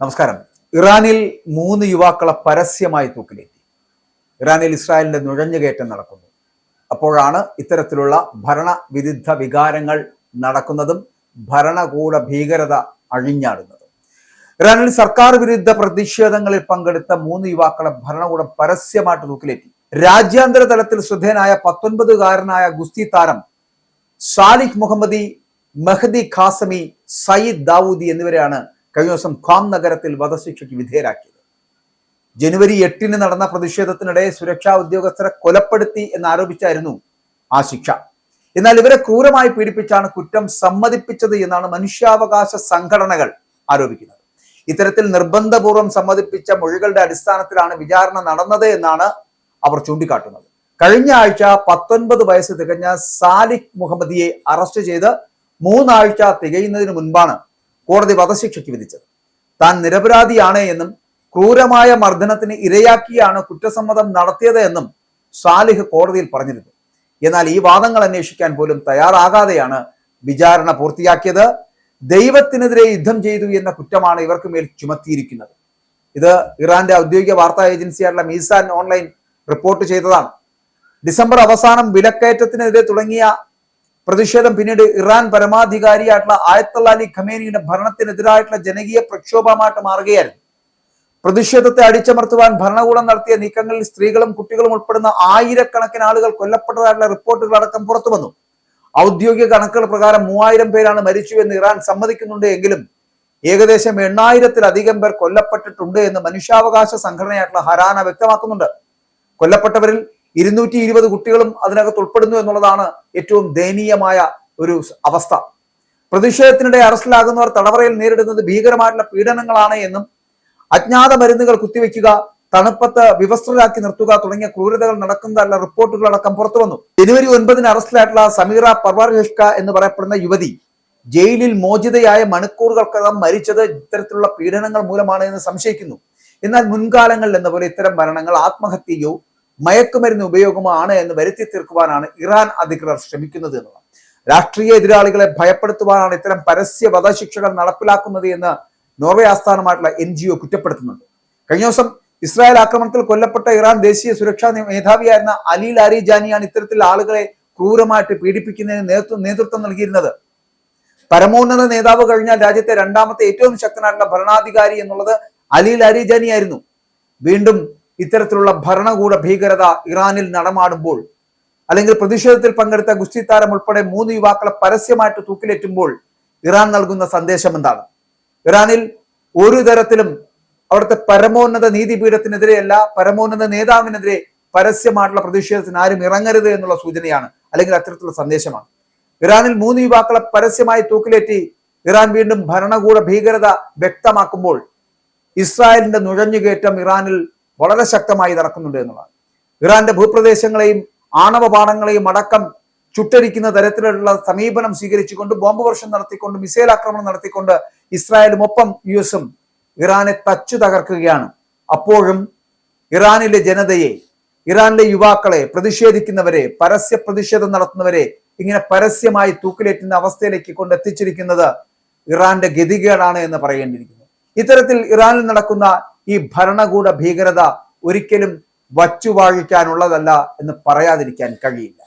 നമസ്കാരം. ഇറാനിൽ 3 യുവാക്കളെ പരസ്യമായി തൂക്കിലേറ്റി. ഇറാനിൽ ഇസ്രായേലിന്റെ നുഴഞ്ഞുകയറ്റം നടക്കുന്നു. അപ്പോഴാണ് ഇത്തരത്തിലുള്ള ഭരണവിരുദ്ധ വികാരങ്ങൾ നടക്കുന്നതും ഭരണകൂട ഭീകരത അഴിഞ്ഞാടുന്നതും. ഇറാനിൽ സർക്കാർ വിരുദ്ധ പ്രതിഷേധങ്ങളിൽ പങ്കെടുത്ത 3 യുവാക്കളെ ഭരണകൂടം പരസ്യമായിട്ട് തൂക്കിലേറ്റി. രാജ്യാന്തര തലത്തിൽ ശ്രദ്ധേയനായ 19-കാരനായ ഗുസ്തി താരം സാലിഹ് മുഹമ്മദി, മെഹദി ഖാസമി, സയ്യിദ് ദാവൂദി എന്നിവരെയാണ് കഴിഞ്ഞ ദിവസം ഖാം നഗരത്തിൽ വധശിക്ഷയ്ക്ക് വിധേയരാക്കിയത്. ജനുവരി 8-ന് നടന്ന പ്രതിഷേധത്തിനിടെ സുരക്ഷാ ഉദ്യോഗസ്ഥരെ കൊലപ്പെടുത്തി എന്നാരോപിച്ചായിരുന്നു ആ ശിക്ഷ. എന്നാൽ ഇവരെ ക്രൂരമായി പീഡിപ്പിച്ചാണ് കുറ്റം സമ്മതിപ്പിച്ചത് എന്നാണ് മനുഷ്യാവകാശ സംഘടനകൾ ആരോപിക്കുന്നത്. ഇത്തരത്തിൽ നിർബന്ധപൂർവ്വം സമ്മതിപ്പിച്ച മൊഴികളുടെ അടിസ്ഥാനത്തിലാണ് വിചാരണ നടന്നത് എന്നാണ് അവർ ചൂണ്ടിക്കാട്ടുന്നത്. കഴിഞ്ഞ ആഴ്ച 19 വയസ്സ് തികഞ്ഞ സാലിഹ് മുഹമ്മദിയെ അറസ്റ്റ് ചെയ്ത് 3 ആഴ്ച തികയുന്നതിന് മുൻപാണ് കോടതി വധശിക്ഷയ്ക്ക് വിധിച്ചത്. താൻ നിരപരാധിയാണ് എന്നും ക്രൂരമായ മർദ്ദനത്തിന് ഇരയാക്കിയാണ് കുറ്റസമ്മതം നടത്തിയത് എന്നും സാലിഹ് കോടതിയിൽ പറഞ്ഞിരുന്നു. എന്നാൽ ഈ വാദങ്ങൾ അന്വേഷിക്കാൻ പോലും തയ്യാറാകാതെയാണ് വിചാരണ പൂർത്തിയാക്കിയത്. ദൈവത്തിനെതിരെ യുദ്ധം ചെയ്തു എന്ന കുറ്റമാണ് ഇവർക്ക് മേൽ ചുമത്തിയിരിക്കുന്നത്. ഇത് ഇറാന്റെ ഔദ്യോഗിക വാർത്താ ഏജൻസിയായിട്ടുള്ള മീസാൻ ഓൺലൈൻ റിപ്പോർട്ട് ചെയ്തതാണ്. ഡിസംബർ അവസാനം വിലക്കയറ്റത്തിനെതിരെ തുടങ്ങിയ പ്രതിഷേധം പിന്നീട് ഇറാൻ പരമാധികാരിയായിട്ടുള്ള ആയത്തുള്ള അലി ഖമേനിയുടെ ഭരണത്തിനെതിരായിട്ടുള്ള ജനകീയ പ്രക്ഷോഭമായിട്ട് മാറുകയായിരുന്നു. പ്രതിഷേധത്തെ അടിച്ചമർത്തുവാൻ ഭരണകൂടം നടത്തിയ നീക്കങ്ങളിൽ സ്ത്രീകളും കുട്ടികളും ഉൾപ്പെടുന്ന ആയിരക്കണക്കിന് ആളുകൾ കൊല്ലപ്പെട്ടതായിട്ടുള്ള റിപ്പോർട്ടുകൾ അടക്കം പുറത്തു വന്നു. ഔദ്യോഗിക കണക്കുകൾ പ്രകാരം 3000 പേരാണ് മരിച്ചു എന്ന് ഇറാൻ സമ്മതിക്കുന്നുണ്ട് എങ്കിലും ഏകദേശം 8000-ത്തിലധികം പേർ കൊല്ലപ്പെട്ടിട്ടുണ്ട് എന്ന് മനുഷ്യാവകാശ സംഘടനയായിട്ടുള്ള ഹരാന വ്യക്തമാക്കുന്നുണ്ട്. കൊല്ലപ്പെട്ടവരിൽ 220 കുട്ടികളും അതിനകത്ത് ഉൾപ്പെടുന്നു എന്നുള്ളതാണ് ഏറ്റവും ദയനീയമായ ഒരു അവസ്ഥ. പ്രതിഷേധത്തിനിടെ അറസ്റ്റിലാകുന്നവർ തടവറയിൽ നേരിടുന്നത് ഭീകരമായിട്ടുള്ള പീഡനങ്ങളാണ് എന്നും അജ്ഞാത മരുന്നുകൾ കുത്തിവെക്കുക, തണുപ്പത്ത് വിവസ്ത്രരാക്കി നിർത്തുക തുടങ്ങിയ ക്രൂരതകൾ നടക്കുന്നതല്ല റിപ്പോർട്ടുകൾ അടക്കം പുറത്തു വന്നു. ജനുവരി 9-ന് അറസ്റ്റിലായിട്ടുള്ള സമീറ പർവാർഹഷ്ക എന്ന് പറയപ്പെടുന്ന യുവതി ജയിലിൽ മോചിതയായ മണിക്കൂറുകൾക്കകം മരിച്ചത് ഇത്തരത്തിലുള്ള പീഡനങ്ങൾ മൂലമാണ് എന്ന് സംശയിക്കുന്നു. എന്നാൽ മുൻകാലങ്ങളിൽ എന്ന പോലെ ഇത്തരം മരണങ്ങൾ ആത്മഹത്യയോ മയക്കുമരുന്ന് ഉപയോഗമോ ആണ് എന്ന് വരുത്തി തീർക്കുവാനാണ് ഇറാൻ അധികൃതർ ശ്രമിക്കുന്നത് എന്നുള്ളത്. രാഷ്ട്രീയ എതിരാളികളെ ഭയപ്പെടുത്തുവാനാണ് ഇത്തരം പരസ്യ വധശിക്ഷകൾ നടപ്പിലാക്കുന്നത് എന്ന് നോർവേ ആസ്ഥാനമായിട്ടുള്ള NGO കുറ്റപ്പെടുത്തുന്നുണ്ട്. കഴിഞ്ഞ ദിവസം ഇസ്രായേൽ ആക്രമണത്തിൽ കൊല്ലപ്പെട്ട ഇറാൻ ദേശീയ സുരക്ഷാ മേധാവിയായിരുന്ന അലി ലാരിജാനിയാണ് ഇത്തരത്തിൽ ആളുകളെ ക്രൂരമായിട്ട് പീഡിപ്പിക്കുന്നതിന് നേതൃത്വം നൽകിയിരുന്നത്. പരമോന്നത നേതാവ് കഴിഞ്ഞാൽ രാജ്യത്തെ 2ാമത്തെ ഏറ്റവും ശക്തനായിട്ടുള്ള ഭരണാധികാരി എന്നുള്ളത് അലി ലാരിജാനി ആയിരുന്നു. വീണ്ടും ഇത്തരത്തിലുള്ള ഭരണകൂട ഭീകരത ഇറാനിൽ നടമാടുമ്പോൾ, അല്ലെങ്കിൽ പ്രതിഷേധത്തിൽ പങ്കെടുത്ത ഗുസ്തി താരം ഉൾപ്പെടെ 3 യുവാക്കളെ പരസ്യമായിട്ട് തൂക്കിലേറ്റുമ്പോൾ ഇറാൻ നൽകുന്ന സന്ദേശം എന്താണ്? ഇറാനിൽ ഒരു തരത്തിലും അവിടുത്തെ പരമോന്നത നീതിപീഠത്തിനെതിരെയല്ല, പരമോന്നത നേതാവിനെതിരെ പരസ്യമായിട്ടുള്ള പ്രതിഷേധത്തിന് ആരും ഇറങ്ങരുത് എന്നുള്ള സൂചനയാണ്, അല്ലെങ്കിൽ അത്തരത്തിലുള്ള സന്ദേശമാണ്. ഇറാനിൽ 3 യുവാക്കളെ പരസ്യമായി തൂക്കിലേറ്റി ഇറാൻ വീണ്ടും ഭരണകൂട ഭീകരത വ്യക്തമാക്കുമ്പോൾ ഇസ്രായേലിന്റെ നുഴഞ്ഞുകയറ്റം ഇറാനിൽ വളരെ ശക്തമായി നടക്കുന്നുണ്ട് എന്നുള്ളതാണ്. ഇറാന്റെ ഭൂപ്രദേശങ്ങളെയും ആണവ പാടങ്ങളെയും അടക്കം ചുട്ടരിക്കുന്ന തരത്തിലുള്ള സമീപനം സ്വീകരിച്ചുകൊണ്ട് ബോംബ് വർഷം നടത്തിക്കൊണ്ട് മിസൈൽ ആക്രമണം നടത്തിക്കൊണ്ട് ഇസ്രായേലും ഒപ്പം US-ഉം ഇറാനെ തച്ചു തകർക്കുകയാണ്. അപ്പോഴും ഇറാനിലെ ജനതയെ, ഇറാനിലെ യുവാക്കളെ, പ്രതിഷേധിക്കുന്നവരെ, പരസ്യ പ്രതിഷേധം നടത്തുന്നവരെ ഇങ്ങനെ പരസ്യമായി തൂക്കിലേറ്റുന്ന അവസ്ഥയിലേക്ക് കൊണ്ടെത്തിച്ചിരിക്കുന്നത് ഇറാന്റെ ഗതികേടാണ് എന്ന് പറയേണ്ടിയിരിക്കുന്നു. ഇത്തരത്തിൽ ഇറാനിൽ നടക്കുന്ന ഈ ഭരണകൂട ഭീകരത ഒരിക്കലും വച്ചുവാഴിക്കാനുള്ളതല്ല എന്ന് പറയാതിരിക്കാൻ കഴിയില്ല.